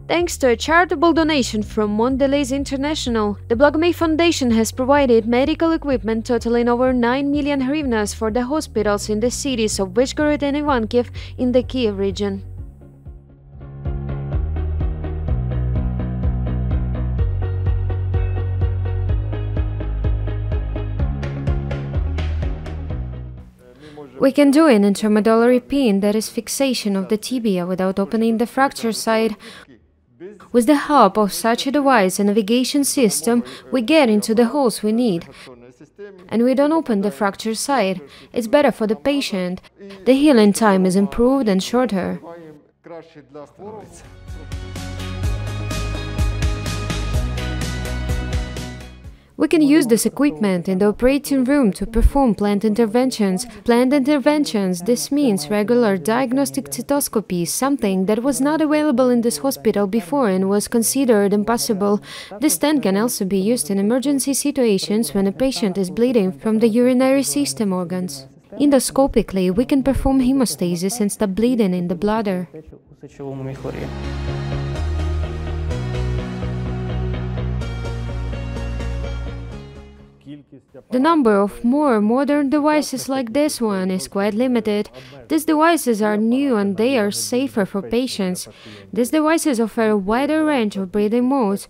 Thanks to a charitable donation from Mondelez International, the Blagomei Foundation has provided medical equipment totaling over 9 million hryvnias for the hospitals in the cities of Vyshgorod and Ivankiv in the Kiev region. We can do an intramedullary pin, that is fixation of the tibia without opening the fracture site. With the help of such a device and navigation system, we get into the holes we need. And we don't open the fracture site. It's better for the patient. The healing time is improved and shorter. We can use this equipment in the operating room to perform planned interventions. Planned interventions, this means regular diagnostic cystoscopy, something that was not available in this hospital before and was considered impossible. This tent can also be used in emergency situations when a patient is bleeding from the urinary system organs. Endoscopically, we can perform hemostasis and stop bleeding in the bladder. The number of more modern devices like this one is quite limited. These devices are new and they are safer for patients. These devices offer a wider range of breathing modes,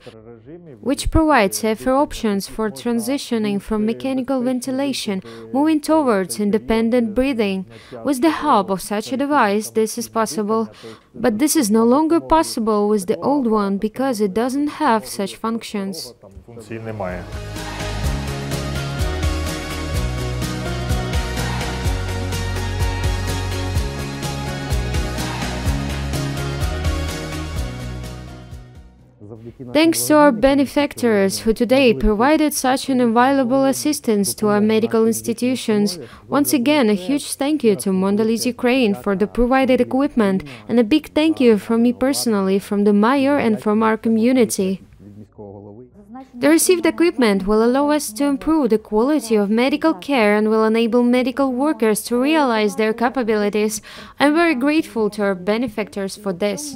which provides safer options for transitioning from mechanical ventilation, moving towards independent breathing. With the help of such a device, this is possible. But this is no longer possible with the old one because it doesn't have such functions. Thanks to our benefactors who today provided such an invaluable assistance to our medical institutions. Once again, a huge thank you to Mondelez Ukraine for the provided equipment, and a big thank you from me personally, from the mayor and from our community. The received equipment will allow us to improve the quality of medical care and will enable medical workers to realize their capabilities. I'm very grateful to our benefactors for this.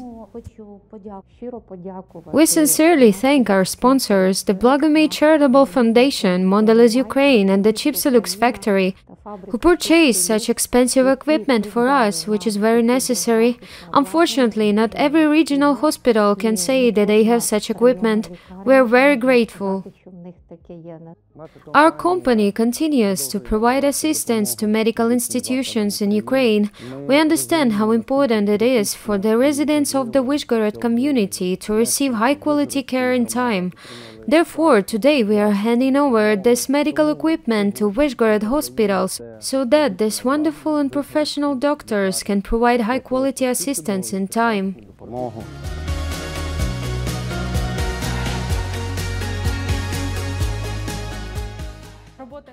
We sincerely thank our sponsors, the Blagomei Charitable Foundation, Mondelez Ukraine and the Chipsolux factory, who purchased such expensive equipment for us, which is very necessary. Unfortunately, not every regional hospital can say that they have such equipment. We are very grateful. Our company continues to provide assistance to medical institutions in Ukraine. We understand how important it is for the residents of the Vyshgorod community to receive high-quality care in time. Therefore, today we are handing over this medical equipment to Vyshgorod hospitals so that these wonderful and professional doctors can provide high-quality assistance in time.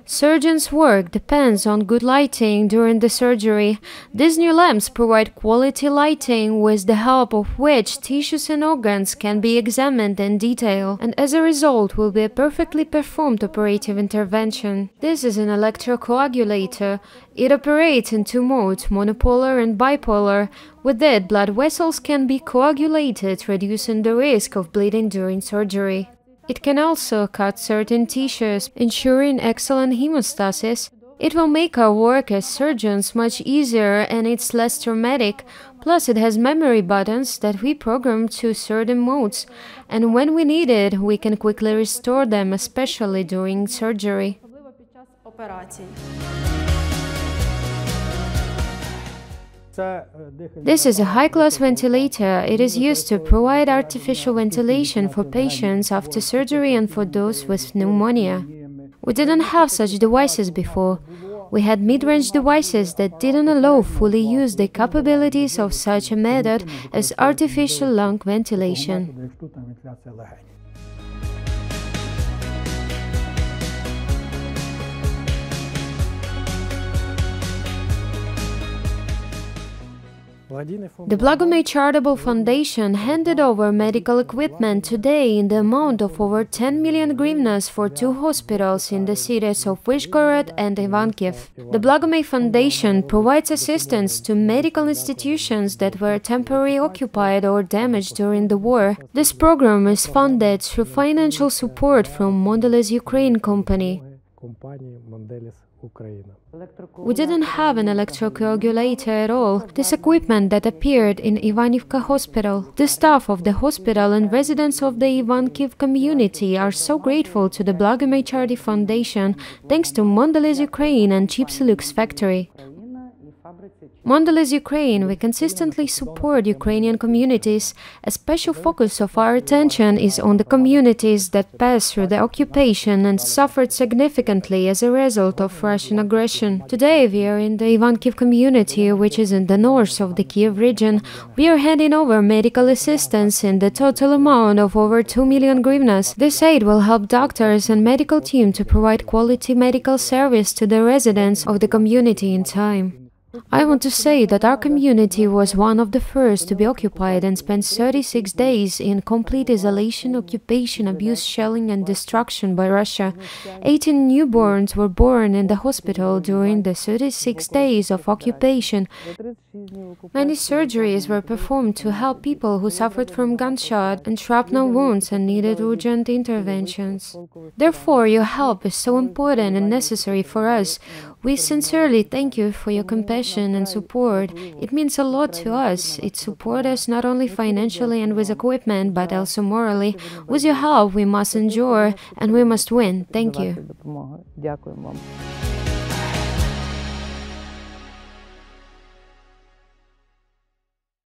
Surgeons' work depends on good lighting during the surgery. These new lamps provide quality lighting with the help of which tissues and organs can be examined in detail, and as a result will be a perfectly performed operative intervention. This is an electrocoagulator. It operates in two modes, monopolar and bipolar. With it, blood vessels can be coagulated, reducing the risk of bleeding during surgery. It can also cut certain tissues, ensuring excellent hemostasis. It will make our work as surgeons much easier and it's less traumatic. Plus, it has memory buttons that we program to certain modes, and when we need it, we can quickly restore them, especially during surgery. This is a high-class ventilator. It is used to provide artificial ventilation for patients after surgery and for those with pneumonia. We didn't have such devices before. We had mid-range devices that didn't allow fully use the capabilities of such a method as artificial lung ventilation. The Blagomy Charitable Foundation handed over medical equipment today in the amount of over 10 million hryvnias for 2 hospitals in the cities of Vyshgorod and Ivankiv. The Blagomy Foundation provides assistance to medical institutions that were temporarily occupied or damaged during the war. This program is funded through financial support from Mondelez Ukraine company. We didn't have an electrocoagulator at all. This equipment that appeared in Ivanivka hospital. The staff of the hospital and residents of the Ivankiv community are so grateful to the Blagomy Charity Foundation thanks to Mondelez Ukraine and Chipsilux factory. Mondelez Ukraine, we consistently support Ukrainian communities. A special focus of our attention is on the communities that passed through the occupation and suffered significantly as a result of Russian aggression. Today we are in the Ivankiv community, which is in the north of the Kiev region. We are handing over medical assistance in the total amount of over 2 million hryvnias. This aid will help doctors and medical team to provide quality medical service to the residents of the community in time. I want to say that our community was one of the first to be occupied and spent 36 days in complete isolation, occupation, abuse, shelling and destruction by Russia. 18 newborns were born in the hospital during the 36 days of occupation. Many surgeries were performed to help people who suffered from gunshot and shrapnel wounds and needed urgent interventions. Therefore, your help is so important and necessary for us. We sincerely thank you for your compassion and support. It means a lot to us. It supports us not only financially and with equipment, but also morally. With your help, we must endure and we must win. Thank you.